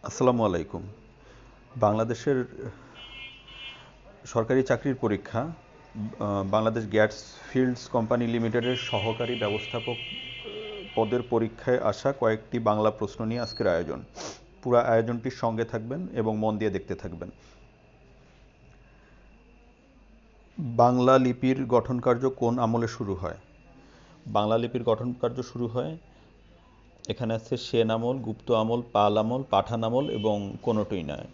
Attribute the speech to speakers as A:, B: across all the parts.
A: আসসালামু আলাইকুম। বাংলাদেশের সরকারি চাকরির পরীক্ষা বাংলাদেশ গ্যাস ফিল্ডস কোম্পানি লিমিটেডের সহকারী ব্যবস্থাপক পদের পরীক্ষায় আসা কয়েকটি বাংলা প্রশ্ন নিয়ে আজকের আয়োজন। পুরো আয়োজনটির সঙ্গে থাকবেন এবং মন দিয়ে দেখতে থাকবেন। বাংলা লিপির গঠন কার্য কোন আমলে শুরু হয়? বাংলা লিপির গঠন কার্য শুরু হয়, এখানে আছে সেন আমল, গুপ্ত আমল, পাল আমল, পাঠান আমল এবং কোনোটিই নয়।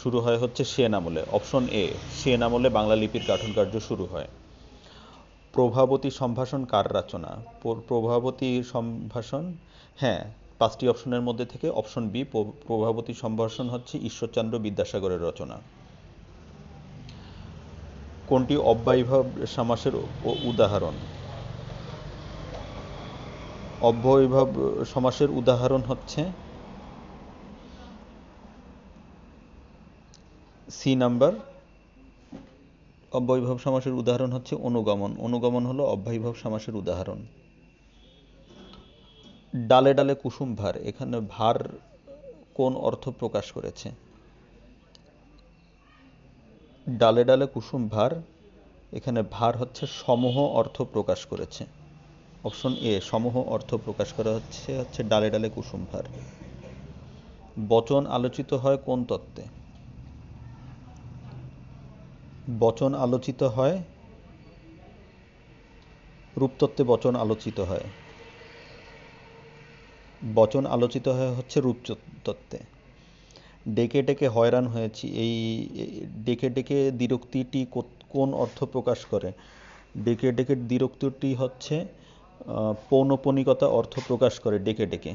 A: শুরু হয় হচ্ছে সেন আমলে। অপশন এ, সেন আমলে বাংলা লিপির গঠন কার্য শুরু হয়। প্রভাবতী সম্ভাষণ কার রচনা? প্রভাবতী সম্ভাষণ, হ্যাঁ, 5টি অপশনের মধ্যে থেকে অপশন বি, প্রভাবতী সম্ভাষণ হচ্ছে ঈশ্বরচন্দ্র বিদ্যাসাগরের রচনা। কোনটি অব্যয়ীভাব সমাসের উদাহরণ? অব্যয়ীভাব সমাসের উদাহরণ হচ্ছে সি নাম্বার। অব্যয়ীভাব সমাসের উদাহরণ হচ্ছে অনুগমন। অনুগমন হলো অব্যয়ীভাব সমাসের উদাহরণ। ডালে ডালে কুসুম ভার, এখানে ভার কোন অর্থ প্রকাশ করেছে? ডালে ডালে কুসুম ভার, এখানে ভার হচ্ছে সমূহ অর্থ প্রকাশ করেছে। অপশন এ, সমূহ অর্থ প্রকাশ করা হচ্ছে ডালে ডালে কুসুম ভার। বচন আলোচিত হয় কোন তত্ত্বে? বচন আলোচিত হয় রূপতত্ত্বে। বচন আলোচিত হয়, বচন আলোচিত হয় হচ্ছে রূপতত্ত্বে। ডেকে ডেকে হয়রান হয়েছি, এই ডেকে ডেকে দ্বিরুক্তিটি কোন অর্থ প্রকাশ করে? ডেকে ডেকে দ্বিরুক্তিটি হচ্ছে পৌনঃপুনিকতা অর্থ প্রকাশ করে ডেকে ডেকে।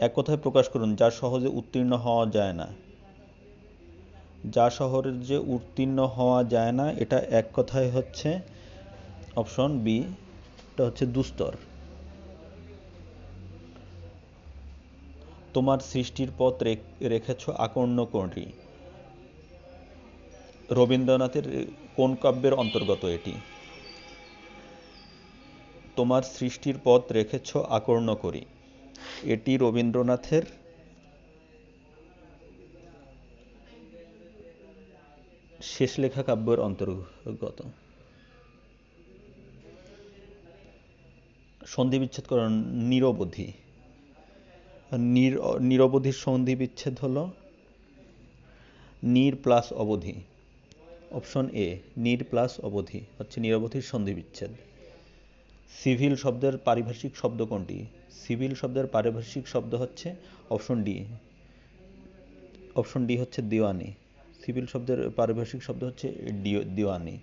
A: এক কথায় প্রকাশ করুন, যা সহজে উত্তীর্ণ হওয়া যায় না। যা সহজে উত্তীর্ণ হওয়া যায় না, এটা এক কথায় হচ্ছে অপশন বি, এটা হচ্ছে দুস্তর। তোমার সৃষ্টির পথ রেখেছ আকর্ণ্য করি, রবীন্দ্রনাথের কোন কাব্যের অন্তর্গত এটি? তোমার সৃষ্টির পথ রেখেছ আকর্ণ্য করি, এটি রবীন্দ্রনাথের শেষ লেখা কাব্যের অন্তর্গত। সন্ধি বিচ্ছেদ করুন, নিরবধি। নিরবধির সন্ধি বিচ্ছেদ হলো নির প্লাস অবধি। অপশন এ, নির প্লাস অবধি হচ্ছে নিরবধির সন্ধি বিচ্ছেদ। সিভিল শব্দের পারিভাষিক শব্দ কোনটি? সিভিল শব্দের পারিভাষিক শব্দ হচ্ছে অপশন ডি। অপশন ডি হচ্ছে দিওয়ানি। সিভিল শব্দের পারিভাষিক শব্দ হচ্ছে দিওয়ানি।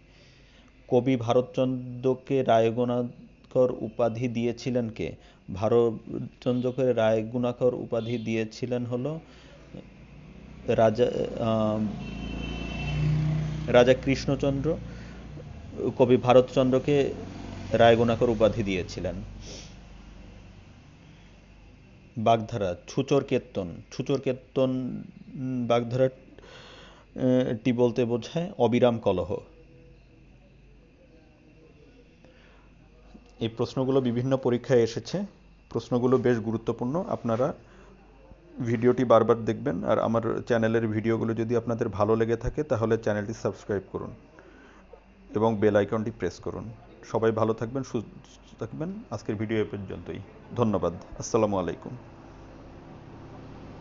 A: কবি ভারতচন্দ্রকে রায়গুণাকর উপাধি দিয়েছিলেন কে? ভারতচন্দ্রকে রায়গুণাকর উপাধি দিয়েছিলেন হলো রাজা রাজা কৃষ্ণচন্দ্র কবি ভারতচন্দ্রকে রায়গুণাকর উপাধি দিয়েছিলেন। বাগধারা, ছুচোর কীর্তন। ছুচোর কীর্তন বাগধারাটি বলতে বোঝায় অবিরাম কলহ। এই প্রশ্নগুলো বিভিন্ন পরীক্ষায় এসেছে। প্রশ্নগুলো বেশ গুরুত্বপূর্ণ। আপনারা ভিডিওটি বারবার দেখবেন, আর আমার চ্যানেলের ভিডিওগুলো যদি আপনাদের ভালো লেগে থাকে তাহলে চ্যানেলটি সাবস্ক্রাইব করুন এবং বেল আইকনটি প্রেস করুন। সবাই ভালো থাকবেন, সুস্থ থাকবেন। আজকের ভিডিও এ পর্যন্তই। ধন্যবাদ। আসসালামু আলাইকুম।